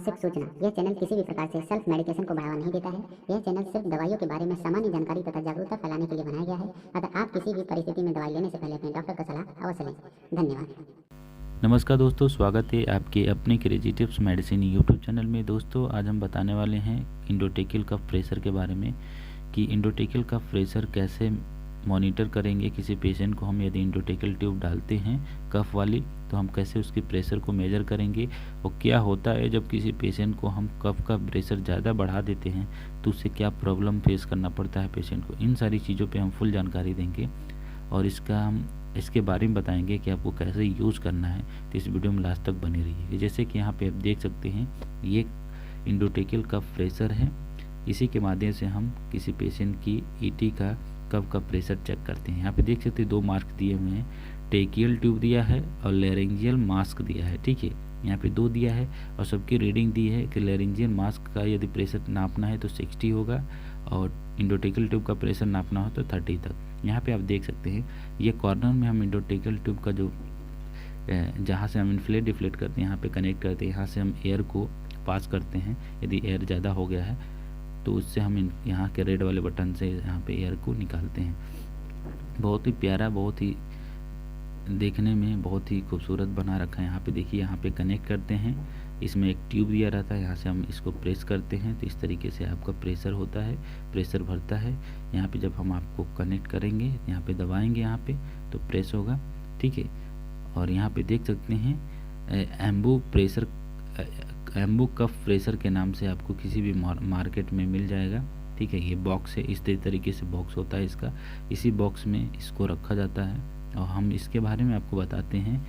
आवश्यक सूचना, यह चैनल किसी भी प्रकार से सेल्फ मेडिकेशन को बढ़ावा नहीं देता है। यह चैनल सिर्फ दवाइयों के बारे में सामान्य जानकारी तथा जागरूकता फैलाने के लिए बनाया गया है। अतः आप किसी भी परिस्थिति में दवाई लेने से पहले अपने डॉक्टर का सलाह अवश्य लें। धन्यवाद। नमस्कार दोस्तों, स्वागत है आपके अपने crazy tips medicine YouTube channel में। दोस्तों, आज हम बताने वाले हैं इंडोटेकिल कफ प्रेशर के बारे में कि इंडोटेकिल कफ प्रेशर कैसे मॉनिटर करेंगे। किसी पेशेंट को हम यदि इंडोटेकिल ट्यूब डालते हैं कफ वाली, तो हम कैसे उसकी प्रेशर को मेजर करेंगे, और क्या होता है जब किसी पेशेंट को हम कफ का प्रेशर ज़्यादा बढ़ा देते हैं तो उससे क्या प्रॉब्लम फेस करना पड़ता है पेशेंट को। इन सारी चीज़ों पे हम फुल जानकारी देंगे और इसके बारे में बताएंगे कि आपको कैसे यूज़ करना है। तो इस वीडियो में लास्ट तक बने रहिए। जैसे कि यहाँ पे आप देख सकते हैं, ये इंडोटेकिल कफ प्रेशर है। इसी के माध्यम से हम किसी पेशेंट की ईटी का कफ का प्रेशर चेक करते हैं। यहाँ पे देख सकते हैं 2 मार्क दिए हुए हैं, टेकियल ट्यूब दिया है और लैरिंजियल मास्क दिया है। ठीक है, यहाँ पे 2 दिया है और सबकी रीडिंग दी है कि लैरिंजियल मास्क का यदि प्रेशर नापना है तो 60 होगा और इंडोटेकिल ट्यूब का प्रेशर नापना हो तो 30 तक। यहाँ पे आप देख सकते हैं, ये कॉर्नर में हम इंडोटेकिल ट्यूब का जो जहाँ से हम इन्फ्लेट डिफ्लेट करते हैं यहाँ पे कनेक्ट करते हैं, यहाँ से हम एयर को पास करते हैं। यदि एयर ज़्यादा हो गया है तो उससे हम यहाँ के रेड वाले बटन से यहाँ पे एयर को निकालते हैं। बहुत ही प्यारा, बहुत ही देखने में बहुत ही खूबसूरत बना रखा है। यहाँ पे देखिए, यहाँ पे कनेक्ट करते हैं, इसमें एक ट्यूब दिया रहता है, यहाँ से हम इसको प्रेस करते हैं तो इस तरीके से आपका प्रेशर होता है, प्रेशर भरता है। यहाँ पे जब हम आपको कनेक्ट करेंगे, यहाँ पे दबाएंगे, यहाँ पे तो प्रेस होगा। ठीक है, और यहाँ पे देख सकते हैं एम्बू कफ प्रेशर के नाम से आपको किसी भी मार्केट में मिल जाएगा। ठीक है, ये बॉक्स है, इस तरीके से बॉक्स होता है इसका। इसी बॉक्स में इसको रखा जाता है और हम इसके बारे में आपको बताते हैं,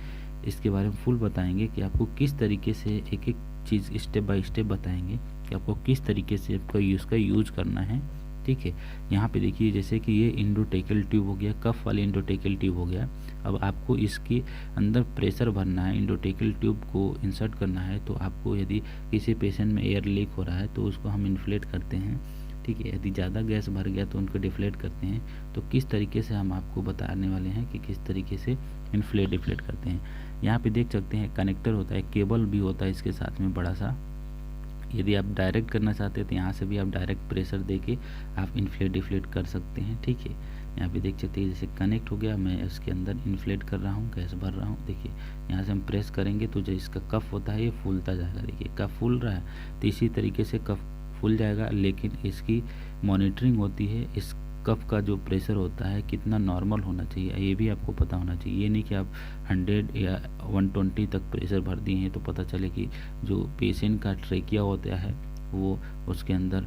इसके बारे में फुल बताएंगे कि आपको किस तरीके से एक एक चीज़ स्टेप बाय स्टेप बताएंगे कि आपको किस तरीके से आपका इसका यूज करना है। ठीक है, यहाँ पे देखिए, जैसे कि ये इंडोटेकिल ट्यूब हो गया, कफ वाली इंडोटेकिल ट्यूब हो गया। अब आपको इसके अंदर प्रेशर भरना है, इंडोटेकिल ट्यूब को इंसर्ट करना है। तो आपको यदि किसी पेशेंट में एयर लीक हो रहा है तो उसको हम इन्फ्लेट करते हैं। ठीक है, यदि ज़्यादा गैस भर गया तो उनको डिफ्लेट करते हैं। तो किस तरीके से हम आपको बताने वाले हैं कि किस तरीके से इन्फ्लेट डिफ्लेट करते हैं। यहाँ पे देख सकते हैं कनेक्टर होता है, केबल भी होता है इसके साथ में बड़ा सा। यदि आप डायरेक्ट करना चाहते हैं तो यहाँ से भी आप डायरेक्ट प्रेशर देके आप इन्फ्लेट डिफ्लेट कर सकते हैं। ठीक है, यहाँ पे देख सकते हैं जैसे कनेक्ट हो गया, मैं इसके अंदर इन्फ्लेट कर रहा हूँ, गैस भर रहा हूँ। देखिए, यहाँ से हम प्रेस करेंगे तो जो इसका कफ होता है ये फूलता जाएगा। देखिए, कफ फूल रहा है तो इसी तरीके से कफ फूल जाएगा। लेकिन इसकी मॉनिटरिंग होती है, इस कफ का जो प्रेशर होता है कितना नॉर्मल होना चाहिए ये भी आपको पता होना चाहिए। ये नहीं कि आप 100 या 120 तक प्रेशर भर दिए हैं तो पता चले कि जो पेशेंट का ट्रेकिया होता है वो उसके अंदर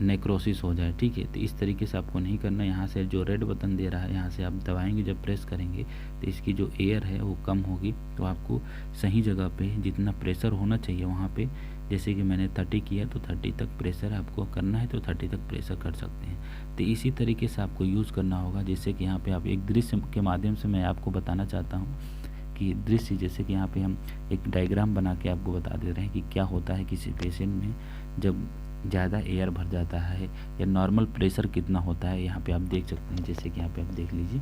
नेक्रोसिस हो जाए। ठीक है, तो इस तरीके से आपको नहीं करना। यहाँ से जो रेड बटन दे रहा है, यहाँ से आप दबाएंगे, जब प्रेस करेंगे तो इसकी जो एयर है वो कम होगी। तो आपको सही जगह पे जितना प्रेशर होना चाहिए वहाँ पे, जैसे कि मैंने 30 किया तो 30 तक प्रेशर आपको करना है तो 30 तक प्रेशर कर सकते हैं। तो इसी तरीके से आपको यूज़ करना होगा। जैसे कि यहाँ पे आप एक दृश्य के माध्यम से मैं आपको बताना चाहता हूँ कि दृश्य, जैसे कि यहाँ पे हम एक डायग्राम बना के आपको बता दे रहे हैं कि क्या होता है किसी पेशेंट में जब ज़्यादा एयर भर जाता है या नॉर्मल प्रेशर कितना होता है। यहाँ पे आप देख सकते हैं, जैसे कि यहाँ पे आप देख लीजिए।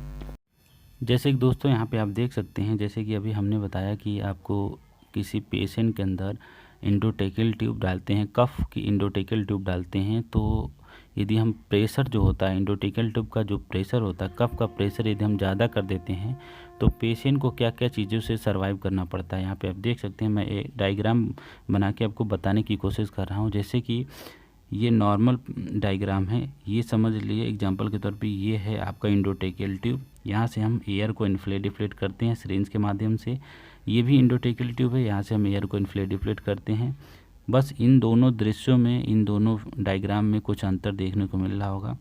जैसे कि दोस्तों यहाँ पे आप देख सकते हैं, जैसे कि अभी हमने बताया कि आपको किसी पेशेंट के अंदर इंडोटेकिल ट्यूब डालते हैं, कफ की इंडोटेकिल ट्यूब डालते हैं, तो यदि हम प्रेशर जो होता है इंडोटेकिल ट्यूब का जो प्रेशर होता है, कफ का प्रेशर यदि हम ज़्यादा कर देते हैं तो पेशेंट को क्या क्या चीज़ों से सर्वाइव करना पड़ता है। यहाँ पे आप देख सकते हैं, मैं एक डायग्राम बना के आपको बताने की कोशिश कर रहा हूँ। जैसे कि ये नॉर्मल डायग्राम है, ये समझ लिए एग्जांपल के तौर पे, ये है आपका इंडोटेकिल ट्यूब। यहाँ से हम एयर को इन्फ्लेट डिफ्लेट करते हैं सिरिंज के माध्यम से। ये भी इंडोटेकिल ट्यूब है, यहाँ से हम एयर को इन्फ्लेट डिफ्लेट करते हैं। बस इन दोनों दृश्यों में, इन दोनों डायग्राम में कुछ अंतर देखने को मिल रहा होगा।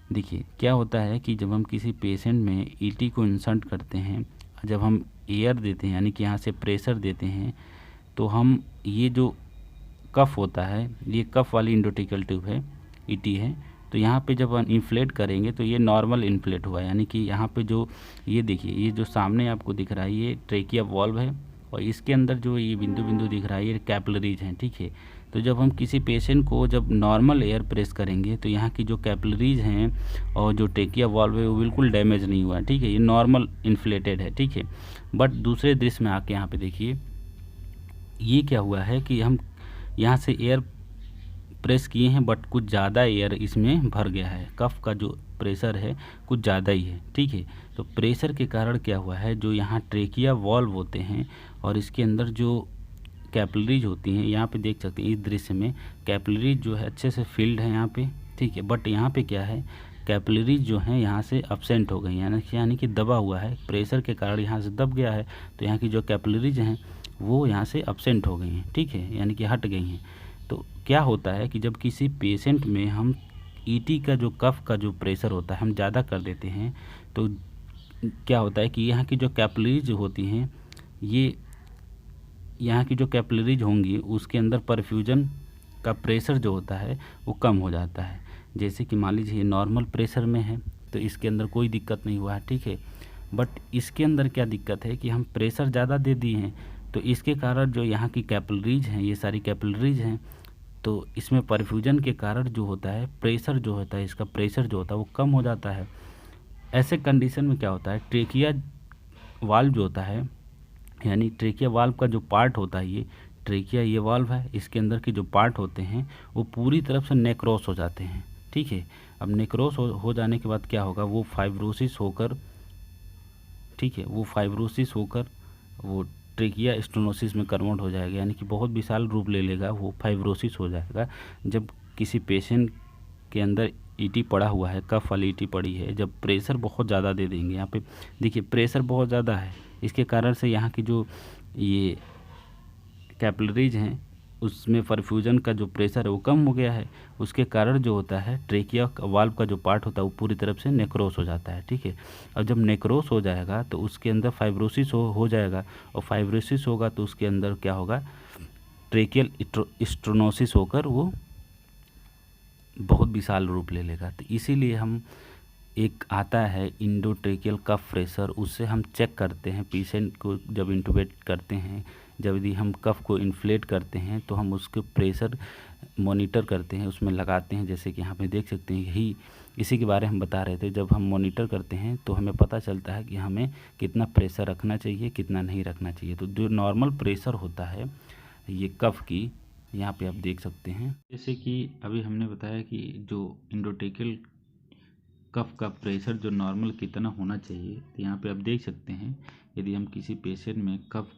देखिए, क्या होता है कि जब हम किसी पेशेंट में ईटी को इंसर्ट करते हैं, जब हम एयर देते हैं यानी कि यहाँ से प्रेशर देते हैं, तो हम ये जो कफ होता है, ये कफ वाली इंडोटेकिल ट्यूब है, ईटी है, तो यहाँ पे जब हम इन्फ्लेट करेंगे तो ये नॉर्मल इन्फ्लेट हुआ, यानी कि यहाँ पे जो ये देखिए, ये जो सामने आपको दिख रहा है ये ट्रेकिया वॉल्व है और इसके अंदर जो ये बिंदु बिंदु दिख रहा है ये कैपिलरीज हैं। ठीक है, तो जब हम किसी पेशेंट को जब नॉर्मल एयर प्रेस करेंगे तो यहाँ की जो कैपिलरीज हैं और जो ट्रेकिया वॉल्व है वो बिल्कुल डैमेज नहीं हुआ है। ठीक है, ये नॉर्मल इन्फ्लेटेड है। ठीक है, बट दूसरे दृश्य में आके यहाँ पे देखिए, ये क्या हुआ है कि हम यहाँ से एयर प्रेस किए हैं बट कुछ ज़्यादा एयर इसमें भर गया है, कफ का जो प्रेशर है कुछ ज़्यादा ही है, ठीक है। तो प्रेशर के कारण क्या हुआ है, जो यहाँ ट्रेकिया वॉल्व होते हैं और इसके अंदर जो कैपिलरीज होती हैं, यहाँ पे देख सकते हैं इस दृश्य में कैपिलरीज जो है अच्छे से फील्ड है यहाँ पे, ठीक है। बट यहाँ पे क्या है, कैपिलरीज जो हैं यहाँ से अपसेंट हो गई, यानी कि दबा हुआ है, प्रेशर के कारण यहाँ से दब गया है, तो यहाँ की जो कैपिलरीज हैं वो यहाँ से अपसेंट हो गई हैं, ठीक है, यानी कि हट गई हैं। तो क्या होता है कि जब किसी पेशेंट में हम ईटी का जो कफ का जो प्रेशर होता है हम ज़्यादा कर देते हैं, तो क्या होता है कि यहाँ की जो कैपिलरीज होती हैं, ये यहाँ की जो कैपिलरीज होंगी उसके अंदर परफ्यूजन का प्रेशर जो होता है वो कम हो जाता है। जैसे कि मान लीजिए नॉर्मल प्रेशर में है तो इसके अंदर कोई दिक्कत नहीं हुआ है, ठीक है। बट इसके अंदर क्या दिक्कत है कि हम प्रेशर ज़्यादा दे दिए हैं, तो इसके कारण जो यहाँ की कैपिलरीज हैं, ये सारी कैपिलरीज हैं, तो इसमें परफ्यूजन के कारण जो होता है प्रेशर जो होता है, इसका प्रेशर जो होता है वो कम हो जाता है। ऐसे कंडीशन में क्या होता है, ट्रेकिया वाल्व जो होता है, यानी ट्रेकिया वाल्व का जो पार्ट होता है, ये ट्रेकिया ये वाल्व है, इसके अंदर के जो पार्ट होते हैं वो पूरी तरफ से नेक्रोस हो जाते हैं, ठीक है। अब नेक्रोस हो जाने के बाद क्या होगा, वो फाइब्रोसिस होकर, ठीक है, वो फाइब्रोसिस होकर वो ट्रेकिया स्टेनोसिस में कन्वर्ट हो जाएगा, यानी कि बहुत विशाल रूप ले लेगा, वो फाइब्रोसिस हो जाएगा। जब किसी पेशेंट के अंदर ईटी पड़ा हुआ है, कफ वाली ईटी पड़ी है, जब प्रेशर बहुत ज़्यादा दे देंगे, यहाँ पे देखिए प्रेशर बहुत ज़्यादा है, इसके कारण से यहाँ की जो ये कैपिलरीज हैं उसमें परफ्यूजन का जो प्रेशर है वो कम हो गया है, उसके कारण जो होता है ट्रेकिया वाल्व का जो पार्ट होता है वो पूरी तरफ से नेक्रोस हो जाता है, ठीक है। और जब नेक्रोस हो जाएगा तो उसके अंदर फाइब्रोसिस हो जाएगा, और फाइब्रोसिस होगा तो उसके अंदर क्या होगा, ट्रेकियल स्टेनोसिस होकर वो बहुत विशाल रूप ले लेगा। तो इसीलिए हम एक आता है इंडोट्रेकियल कफ प्रेशर, उससे हम चेक करते हैं पेशेंट को, जब इंटूबेट करते हैं, जब यदि हम कफ को इन्फ्लेट करते हैं तो हम उसके प्रेशर मॉनिटर करते हैं, उसमें लगाते हैं। जैसे कि यहाँ पे देख सकते हैं, यही इसी के बारे में हम बता रहे थे। जब हम मॉनिटर करते हैं तो हमें पता चलता है कि हमें कितना प्रेशर रखना चाहिए, कितना नहीं रखना चाहिए। तो जो नॉर्मल प्रेशर होता है ये कफ की, यहाँ पे आप देख सकते हैं, जैसे कि अभी हमने बताया कि जो इंडोट्रेकियल कफ का प्रेशर जो नॉर्मल कितना होना चाहिए, तो यहाँ पे आप देख सकते हैं यदि हम किसी पेशेंट में कफ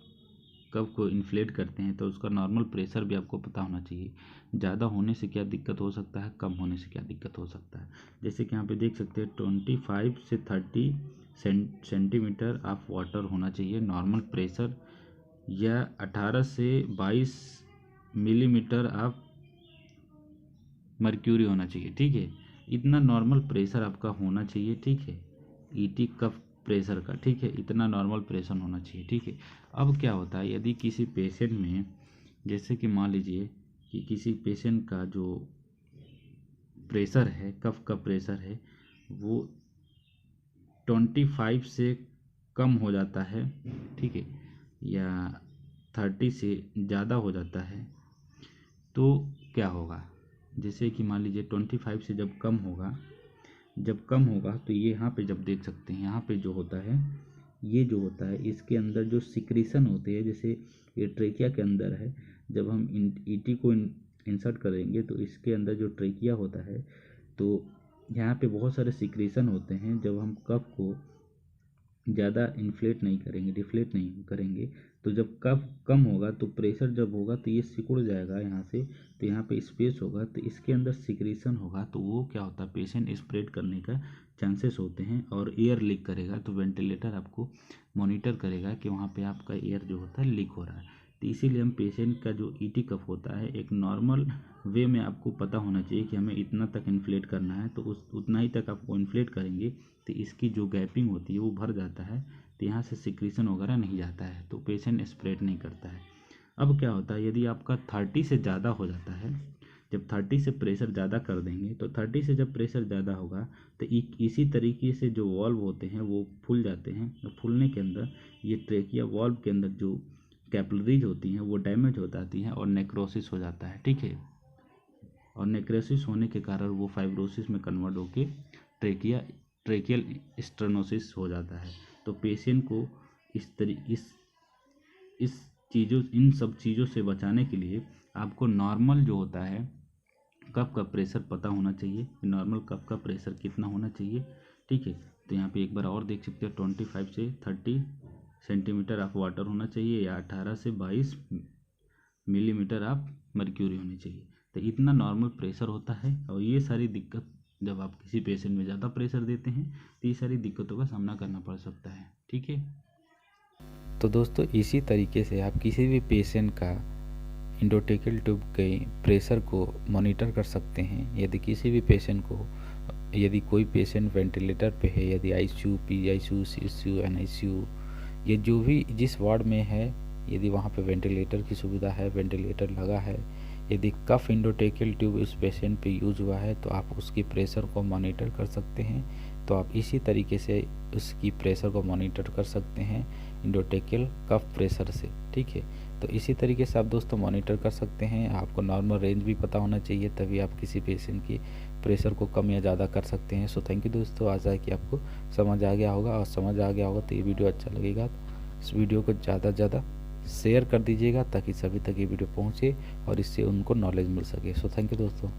को इन्फ्लेट करते हैं तो उसका नॉर्मल प्रेशर भी आपको पता होना चाहिए। ज़्यादा होने से क्या दिक्कत हो सकता है, कम होने से क्या दिक्कत हो सकता है। जैसे कि यहाँ पे देख सकते हैं 25 से 30 सेंटीमीटर ऑफ वाटर होना चाहिए नॉर्मल प्रेशर, या 18 से 22 मिलीमीटर ऑफ मर्क्यूरी होना चाहिए, ठीक है। इतना नॉर्मल प्रेशर आपका होना चाहिए, ठीक है, ईटी कफ प्रेशर का, ठीक है, इतना नॉर्मल प्रेशर होना चाहिए, ठीक है। अब क्या होता है, यदि किसी पेशेंट में, जैसे कि मान लीजिए कि किसी पेशेंट का जो प्रेशर है, कफ का प्रेशर है, वो 25 से कम हो जाता है, ठीक है, या 30 से ज़्यादा हो जाता है, तो क्या होगा। जैसे कि मान लीजिए 25 से जब कम होगा तो ये यहाँ पे जब देख सकते हैं, यहाँ पे जो होता है, ये जो होता है इसके अंदर जो सिक्रीशन होते हैं, जैसे ये ट्रेकिया के अंदर है, जब हम ईटी को इंसर्ट करेंगे तो इसके अंदर जो ट्रेकिया होता है, तो यहाँ पे बहुत सारे सिक्रीशन होते हैं। जब हम कफ को ज़्यादा इन्फ्लेट नहीं करेंगे, डिफ्लेट नहीं करेंगे, तो जब कफ कम होगा तो प्रेशर जब होगा तो ये सिकुड़ जाएगा यहाँ से, तो यहाँ पे स्पेस होगा, तो इसके अंदर सिक्रीशन होगा, तो वो क्या होता है, पेशेंट स्प्रेड करने का चांसेस होते हैं, और एयर लीक करेगा, तो वेंटिलेटर आपको मॉनिटर करेगा कि वहाँ पे आपका एयर जो होता है लीक हो रहा है। तो इसीलिए हम पेशेंट का जो ईटी कफ होता है एक नॉर्मल वे में आपको पता होना चाहिए कि हमें इतना तक इन्फ्लेट करना है, तो उतना ही तक आपको इन्फ्लेट करेंगे, तो इसकी जो गैपिंग होती है वो भर जाता है, तो यहाँ से सिक्रीशन वगैरह नहीं जाता है, तो पेशेंट स्प्रेड नहीं करता है। अब क्या होता है, यदि आपका 30 से ज़्यादा हो जाता है, जब 30 से प्रेशर ज़्यादा कर देंगे, तो 30 से जब प्रेशर ज़्यादा होगा तो इसी तरीके से जो वॉल्व होते हैं वो फूल जाते हैं, और फूलने के अंदर ये ट्रेकिया वॉल्व के अंदर जो कैपिलरीज होती हैं वो डैमेज हो जाती हैं और नेक्रोसिस हो जाता है, ठीक है। और नेक्रोसिस होने के कारण वो फाइब्रोसिस में कन्वर्ट होके ट्रेकियल स्टेनोसिस हो जाता है। तो पेशेंट को इस इन सब चीज़ों से बचाने के लिए आपको नॉर्मल जो होता है कप का प्रेशर पता होना चाहिए कि नॉर्मल कप का प्रेशर कितना होना चाहिए। ठीक है, तो यहाँ पे एक बार और देख सकते हो 25 से 30 सेंटीमीटर ऑफ वाटर होना चाहिए या 18 से 22 मिलीमीटर ऑफ मर्क्यूरी होनी चाहिए। तो इतना नॉर्मल प्रेशर होता है। और ये सारी दिक्कत जब आप किसी पेशेंट में ज़्यादा प्रेशर देते हैं तो ये सारी दिक्कतों का सामना करना पड़ सकता है। ठीक है, तो दोस्तों इसी तरीके से आप किसी भी पेशेंट का इंडोटेकल ट्यूब के प्रेशर को मॉनिटर कर सकते हैं। यदि किसी भी पेशेंट को, यदि कोई पेशेंट वेंटिलेटर पे है, यदि आईसीयू, पीआईसीयू, सीसीयू, एनआईसीयू, ये जो भी जिस वार्ड में है, यदि वहाँ पे वेंटिलेटर की सुविधा है, वेंटिलेटर लगा है, यदि कफ इंडोटेकल ट्यूब उस पेशेंट पे यूज हुआ है तो आप उसकी प्रेशर को मॉनिटर कर सकते हैं। तो आप इसी तरीके से उसकी प्रेशर को मॉनिटर कर सकते हैं इंडोटेकल कफ प्रेशर से। ठीक है, तो इसी तरीके से आप दोस्तों मॉनिटर कर सकते हैं। आपको नॉर्मल रेंज भी पता होना चाहिए, तभी आप किसी पेशेंट की प्रेशर को कम या ज़्यादा कर सकते हैं। सो थैंक यू दोस्तों, आशा है कि आपको समझ आ गया होगा, और समझ आ गया होगा तो ये वीडियो अच्छा लगेगा तो इस वीडियो को ज़्यादा से ज़्यादा शेयर कर दीजिएगा ताकि सभी तक ये वीडियो पहुँचे और इससे उनको नॉलेज मिल सके। सो थैंक यू दोस्तों।